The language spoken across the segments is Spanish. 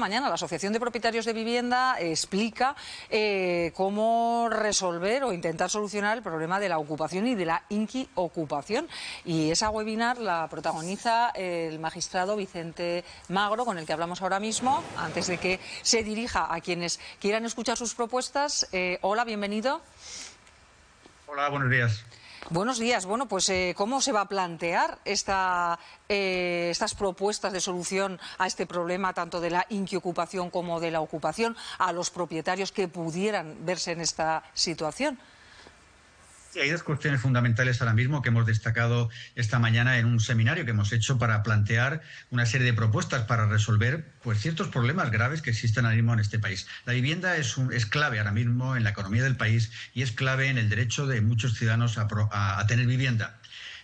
mañana la Asociación de Propietarios de Vivienda explica cómo resolver o intentar solucionar el problema de la ocupación y de la inquiocupación. Y esa webinar la protagoniza el magistrado Vicente Magro, con el que hablamos ahora mismo, antes de que se dirija a quienes quieran escuchar sus propuestas. Hola, bienvenido. Hola, buenos días. Buenos días. Bueno, pues ¿cómo se va a plantear estas propuestas de solución a este problema, tanto de la inquiocupación como de la ocupación, a los propietarios que pudieran verse en esta situación? Sí, hay dos cuestiones fundamentales ahora mismo que hemos destacado esta mañana en un seminario que hemos hecho para plantear una serie de propuestas para resolver pues, ciertos problemas graves que existen ahora mismo en este país. La vivienda es clave ahora mismo en la economía del país y es clave en el derecho de muchos ciudadanos a tener vivienda.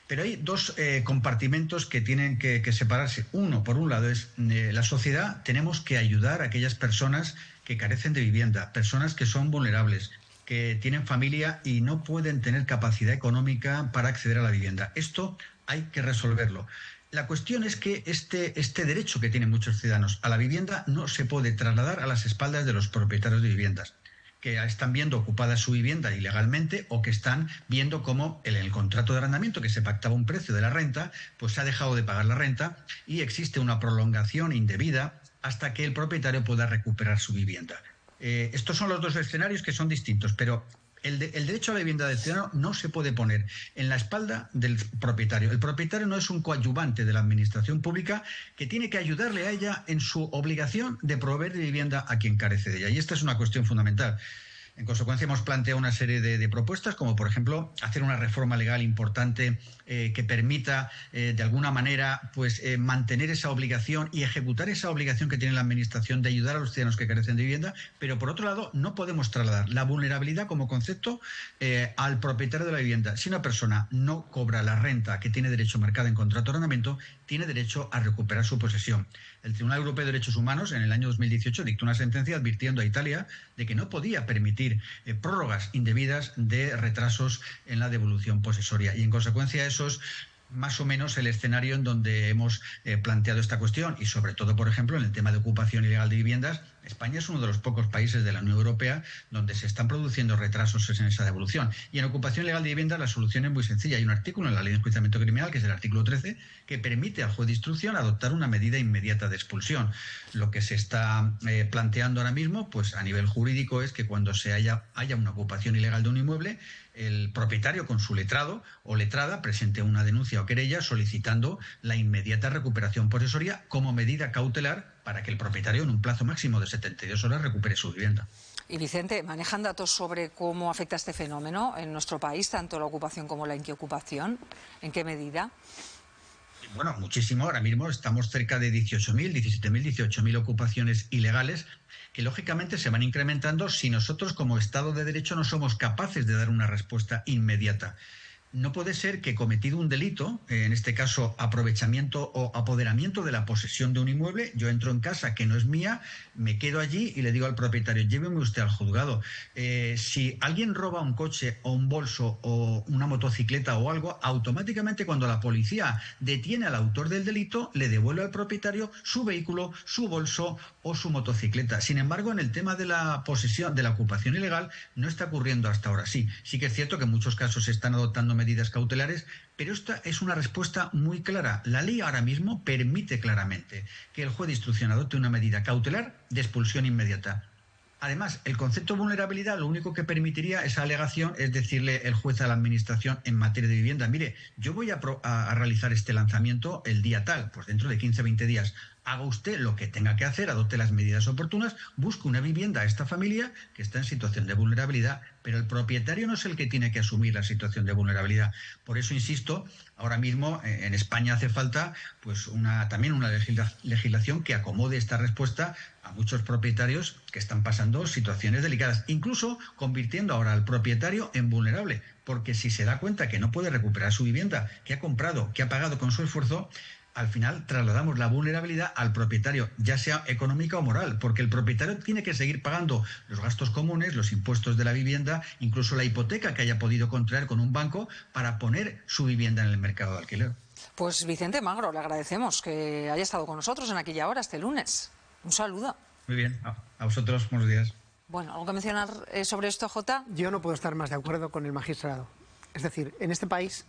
Pero hay dos compartimentos que tienen que separarse. Uno, por un lado, es la sociedad. Tenemos que ayudar a aquellas personas que carecen de vivienda, personas que son vulnerables, que tienen familia y no pueden tener capacidad económica para acceder a la vivienda. Esto hay que resolverlo. La cuestión es que este derecho que tienen muchos ciudadanos a la vivienda no se puede trasladar a las espaldas de los propietarios de viviendas, que están viendo ocupada su vivienda ilegalmente o que están viendo cómo en el contrato de arrendamiento, que se pactaba un precio de la renta, pues se ha dejado de pagar la renta y existe una prolongación indebida hasta que el propietario pueda recuperar su vivienda. Estos son los dos escenarios que son distintos, pero el derecho a la vivienda del ciudadano no se puede poner en la espalda del propietario. El propietario no es un coadyuvante de la administración pública que tiene que ayudarle a ella en su obligación de proveer de vivienda a quien carece de ella. Y esta es una cuestión fundamental. En consecuencia, hemos planteado una serie de propuestas, como por ejemplo hacer una reforma legal importante que permita de alguna manera pues, mantener esa obligación y ejecutar esa obligación que tiene la Administración de ayudar a los ciudadanos que carecen de vivienda, pero por otro lado no podemos trasladar la vulnerabilidad como concepto al propietario de la vivienda. Si una persona no cobra la renta que tiene derecho marcada en contrato de arrendamiento, tiene derecho a recuperar su posesión. El Tribunal Europeo de Derechos Humanos en el año 2018 dictó una sentencia advirtiendo a Italia de que no podía permitir prórrogas indebidas de retrasos en la devolución posesoria. Y en consecuencia eso es más o menos el escenario en donde hemos planteado esta cuestión y sobre todo, por ejemplo, en el tema de ocupación ilegal de viviendas. España es uno de los pocos países de la Unión Europea donde se están produciendo retrasos en esa devolución. Y en ocupación ilegal de viviendas la solución es muy sencilla. Hay un artículo en la Ley de Enjuiciamiento Criminal, que es el artículo 13, que permite al juez de instrucción adoptar una medida inmediata de expulsión. Lo que se está planteando ahora mismo, pues a nivel jurídico, es que cuando haya una ocupación ilegal de un inmueble, el propietario con su letrado o letrada presente una denuncia o querella solicitando la inmediata recuperación posesoria como medida cautelar para que el propietario en un plazo máximo de 72 horas recupere su vivienda. Y Vicente, ¿manejan datos sobre cómo afecta este fenómeno en nuestro país, tanto la ocupación como la inquiocupación? ¿En qué medida? Bueno, muchísimo. Ahora mismo estamos cerca de 18.000, 17.000, 18.000 ocupaciones ilegales que lógicamente se van incrementando si nosotros como Estado de Derecho no somos capaces de dar una respuesta inmediata. No puede ser que cometido un delito, en este caso aprovechamiento o apoderamiento de la posesión de un inmueble, yo entro en casa que no es mía, me quedo allí y le digo al propietario, lléveme usted al juzgado. Si alguien roba un coche o un bolso o una motocicleta o algo, automáticamente cuando la policía detiene al autor del delito, le devuelve al propietario su vehículo, su bolso o su motocicleta. Sin embargo, en el tema de la posesión, de la ocupación ilegal, no está ocurriendo hasta ahora. Sí que es cierto que en muchos casos se están adoptando medidas cautelares, pero esta es una respuesta muy clara. La ley ahora mismo permite claramente que el juez de instrucción adopte una medida cautelar de expulsión inmediata. Además, el concepto de vulnerabilidad lo único que permitiría esa alegación es decirle el juez a la administración en materia de vivienda, mire, yo voy a realizar este lanzamiento el día tal, pues dentro de 15 o 20 días. Haga usted lo que tenga que hacer, adopte las medidas oportunas, busque una vivienda a esta familia que está en situación de vulnerabilidad, pero el propietario no es el que tiene que asumir la situación de vulnerabilidad. Por eso, insisto, ahora mismo en España hace falta pues también una legislación que acomode esta respuesta a muchos propietarios que están pasando situaciones delicadas, incluso convirtiendo ahora al propietario en vulnerable, porque si se da cuenta que no puede recuperar su vivienda, que ha comprado, que ha pagado con su esfuerzo, al final trasladamos la vulnerabilidad al propietario, ya sea económica o moral, porque el propietario tiene que seguir pagando los gastos comunes, los impuestos de la vivienda, incluso la hipoteca que haya podido contraer con un banco para poner su vivienda en el mercado de alquiler. Pues Vicente Magro, le agradecemos que haya estado con nosotros en Aquí y Ahora este lunes. Un saludo. Muy bien. A vosotros, buenos días. Bueno, ¿algo que mencionar sobre esto, Jota? Yo no puedo estar más de acuerdo con el magistrado. Es decir, en este país,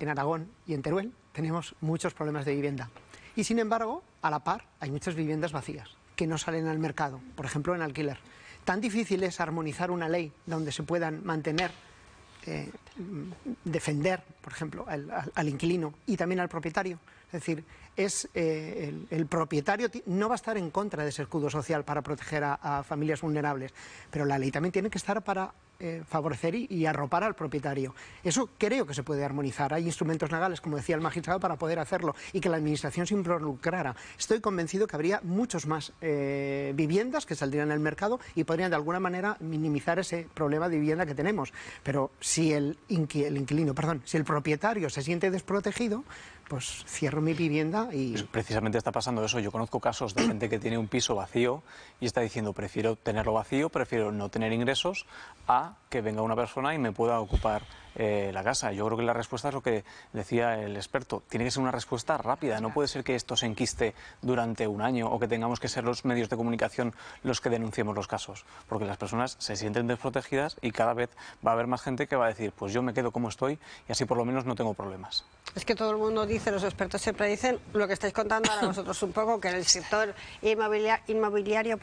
en Aragón y en Teruel, tenemos muchos problemas de vivienda. Y sin embargo, a la par, hay muchas viviendas vacías que no salen al mercado, por ejemplo, en alquiler. Tan difícil es armonizar una ley donde se puedan mantener, defender, por ejemplo, al inquilino y también al propietario. Es decir, el propietario no va a estar en contra de ese escudo social para proteger a familias vulnerables, pero la ley también tiene que estar para favorecer y arropar al propietario. Eso creo que se puede armonizar. Hay instrumentos legales, como decía el magistrado, para poder hacerlo y que la administración se involucrara. Estoy convencido que habría muchos más viviendas que saldrían al mercado y podrían de alguna manera minimizar ese problema de vivienda que tenemos. Pero si el propietario se siente desprotegido, pues cierro mi vivienda y... Pues precisamente está pasando eso. Yo conozco casos de gente que tiene un piso vacío y está diciendo prefiero tenerlo vacío, prefiero no tener ingresos a que venga una persona y me pueda ocupar la casa. Yo creo que la respuesta es lo que decía el experto. Tiene que ser una respuesta rápida. No puede ser que esto se enquiste durante un año o que tengamos que ser los medios de comunicación los que denunciemos los casos. Porque las personas se sienten desprotegidas y cada vez va a haber más gente que va a decir pues yo me quedo como estoy y así por lo menos no tengo problemas. Es que todo el mundo dice, los expertos siempre dicen lo que estáis contando ahora vosotros un poco, que en el sector inmobiliario,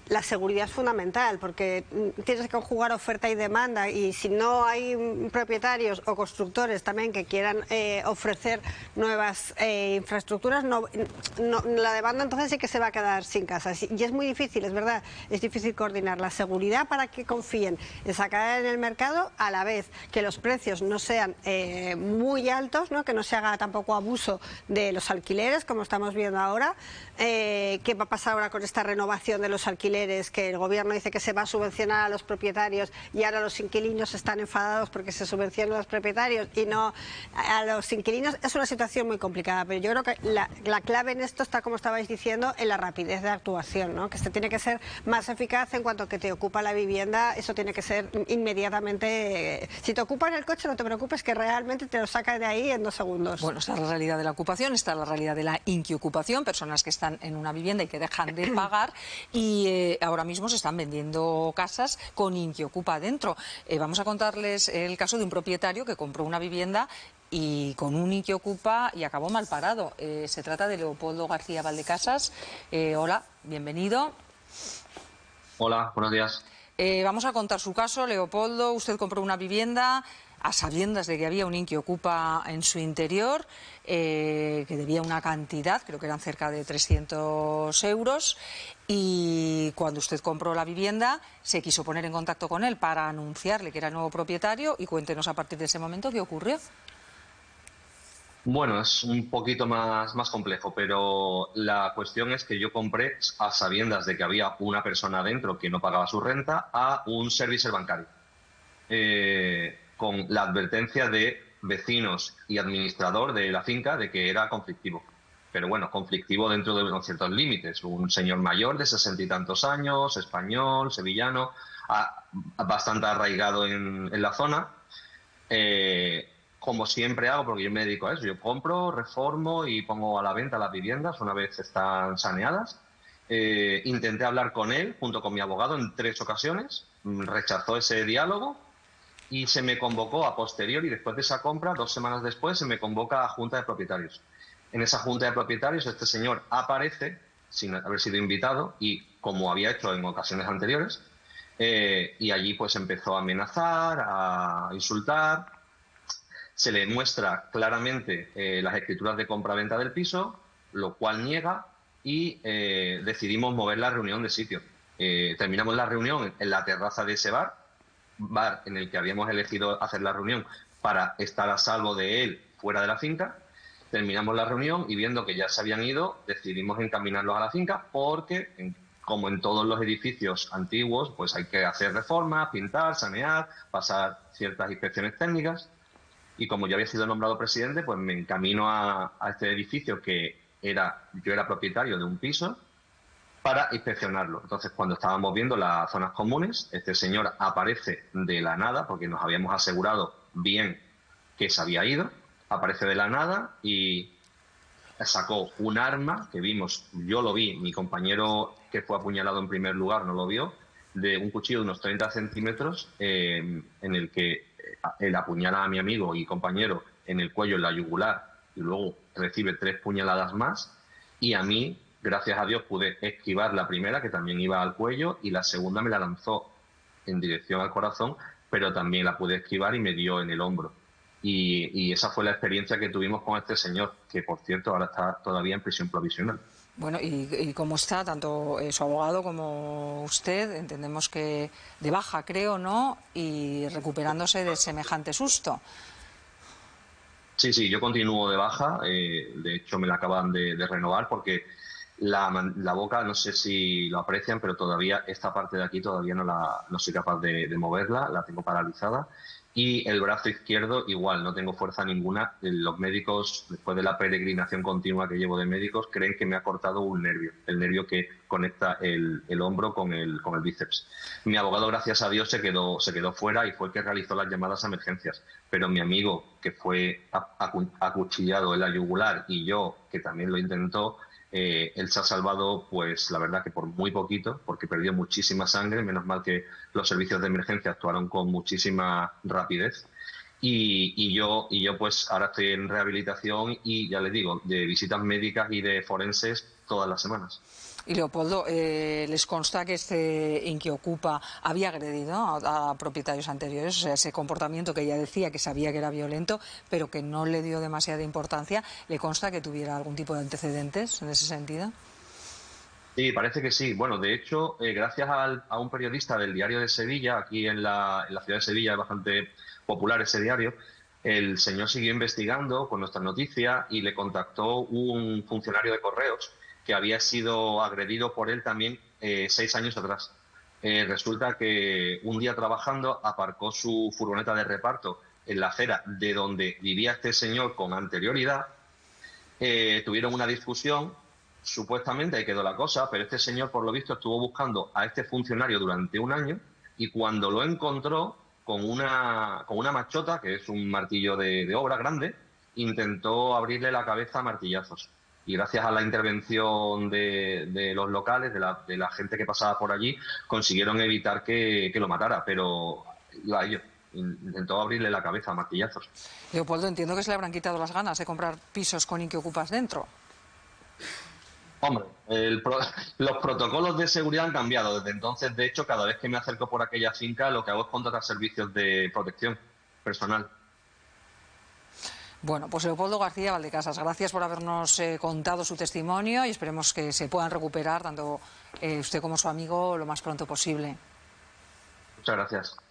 la seguridad es fundamental, porque tienes que conjugar oferta y demanda, y si no hay propietarios o constructores también que quieran ofrecer nuevas infraestructuras, la demanda entonces sí que se va a quedar sin casas. Y es muy difícil, es verdad, es difícil coordinar la seguridad para que confíen en sacar en el mercado, a la vez que los precios no sean muy altos, ¿no? Que no se haga tampoco abuso de los alquileres, como estamos viendo ahora. ¿Qué va a pasar ahora con esta renovación de los alquileres? Que el gobierno dice que se va a subvencionar a los propietarios y ahora los inquilinos están enfadados porque se subvencionan a los propietarios y no a los inquilinos. Es una situación muy complicada, pero yo creo que la clave en esto está, como estabais diciendo, en la rapidez de actuación, ¿no? Que se tiene que ser más eficaz en cuanto que te ocupa la vivienda, eso tiene que ser inmediatamente. Si te ocupan el coche, no te preocupes, que realmente te lo saca de ahí en 2 segundos. Bueno, está la realidad de la ocupación, está la realidad de la inquiocupación, personas que están en una vivienda y que dejan de pagar y ahora mismo se están vendiendo casas con inquiocupa dentro. Vamos a contarles el caso de un propietario que compró una vivienda y con un inquiocupa y acabó mal parado. Se trata de Leopoldo García Valdecasas. Hola, bienvenido. Hola, buenos días. Vamos a contar su caso. Leopoldo, usted compró una vivienda a sabiendas de que había un inquiocupa en su interior, que debía una cantidad, creo que eran cerca de 300 euros, y cuando usted compró la vivienda se quiso poner en contacto con él para anunciarle que era el nuevo propietario, y cuéntenos a partir de ese momento qué ocurrió. Bueno, es un poquito más complejo, pero la cuestión es que yo compré a sabiendas de que había una persona dentro que no pagaba su renta a un servicer bancario. Con la advertencia de vecinos y administrador de la finca de que era conflictivo. Pero bueno, conflictivo dentro de unos ciertos límites. Un señor mayor de 60 y tantos años, español, sevillano, bastante arraigado en la zona. Como siempre hago, porque yo me dedico a eso, yo compro, reformo y pongo a la venta las viviendas una vez están saneadas. Intenté hablar con él, junto con mi abogado, en 3 ocasiones, rechazó ese diálogo y se me convocó a posteriori, después de esa compra, 2 semanas después, se me convoca a Junta de Propietarios. En esa Junta de Propietarios este señor aparece, sin haber sido invitado, y como había hecho en ocasiones anteriores, y allí pues empezó a amenazar, a insultar. Se le muestra claramente las escrituras de compra-venta del piso, lo cual niega, y decidimos mover la reunión de sitio. Terminamos la reunión en la terraza de ese bar en el que habíamos elegido hacer la reunión para estar a salvo de él fuera de la finca. Terminamos la reunión y viendo que ya se habían ido, decidimos encaminarlos a la finca porque, como en todos los edificios antiguos, pues hay que hacer reformas, pintar, sanear, pasar ciertas inspecciones técnicas. Y como yo había sido nombrado presidente, pues me encamino a este edificio yo era propietario de un piso para inspeccionarlo. Entonces, cuando estábamos viendo las zonas comunes, este señor aparece de la nada, porque nos habíamos asegurado bien que se había ido, aparece de la nada y sacó un arma que vimos, yo lo vi, mi compañero que fue apuñalado en primer lugar, no lo vio, de un cuchillo de unos 30 centímetros en el que él apuñala a mi amigo y compañero en el cuello, en la yugular, y luego recibe 3 puñaladas más, y a mí, gracias a Dios, pude esquivar la primera, que también iba al cuello, y la segunda me la lanzó en dirección al corazón, pero también la pude esquivar y me dio en el hombro. Y esa fue la experiencia que tuvimos con este señor, que por cierto ahora está todavía en prisión provisional. Bueno, y cómo está tanto su abogado como usted, entendemos que de baja, creo, ¿no? Y recuperándose de semejante susto. Sí, yo continúo de baja, de hecho me la acaban de renovar porque la boca, no sé si lo aprecian, pero todavía esta parte de aquí todavía no soy capaz de moverla, la tengo paralizada. Y el brazo izquierdo igual, no tengo fuerza ninguna. Los médicos, después de la peregrinación continua que llevo de médicos, creen que me ha cortado un nervio, el nervio que conecta el hombro con el bíceps. Mi abogado, gracias a Dios, se quedó fuera y fue el que realizó las llamadas a emergencias. Pero mi amigo, que fue acuchillado en la yugular, y yo, que también lo intentó, él se ha salvado, pues la verdad que por muy poquito, porque perdió muchísima sangre, menos mal que los servicios de emergencia actuaron con muchísima rapidez. Y yo pues ahora estoy en rehabilitación y ya les digo, de visitas médicas y de forenses todas las semanas. Y Leopoldo, ¿les consta que este Inquiocupa había agredido a propietarios anteriores? O sea, ese comportamiento que ella decía que sabía que era violento, pero que no le dio demasiada importancia, ¿le consta que tuviera algún tipo de antecedentes en ese sentido? Sí, parece que sí. Bueno, de hecho, gracias a un periodista del Diario de Sevilla, aquí en la ciudad de Sevilla es bastante popular ese diario, el señor siguió investigando con nuestras noticias y le contactó un funcionario de correos que había sido agredido por él también 6 años atrás. Resulta que un día trabajando aparcó su furgoneta de reparto en la acera de donde vivía este señor con anterioridad. Tuvieron una discusión, supuestamente ahí quedó la cosa, pero este señor por lo visto estuvo buscando a este funcionario durante un año y cuando lo encontró con una machota, que es un martillo de obra grande, intentó abrirle la cabeza a martillazos. Y gracias a la intervención de los locales, de la gente que pasaba por allí, consiguieron evitar que lo matara, pero iba a ello. Intentó abrirle la cabeza a martillazos. Leopoldo, entiendo que se le habrán quitado las ganas de comprar pisos con Inquiocupas dentro. Hombre, los protocolos de seguridad han cambiado. Desde entonces, de hecho, cada vez que me acerco por aquella finca, lo que hago es contratar servicios de protección personal. Bueno, pues Leopoldo García Valdecasas, gracias por habernos contado su testimonio y esperemos que se puedan recuperar tanto usted como su amigo lo más pronto posible. Muchas gracias.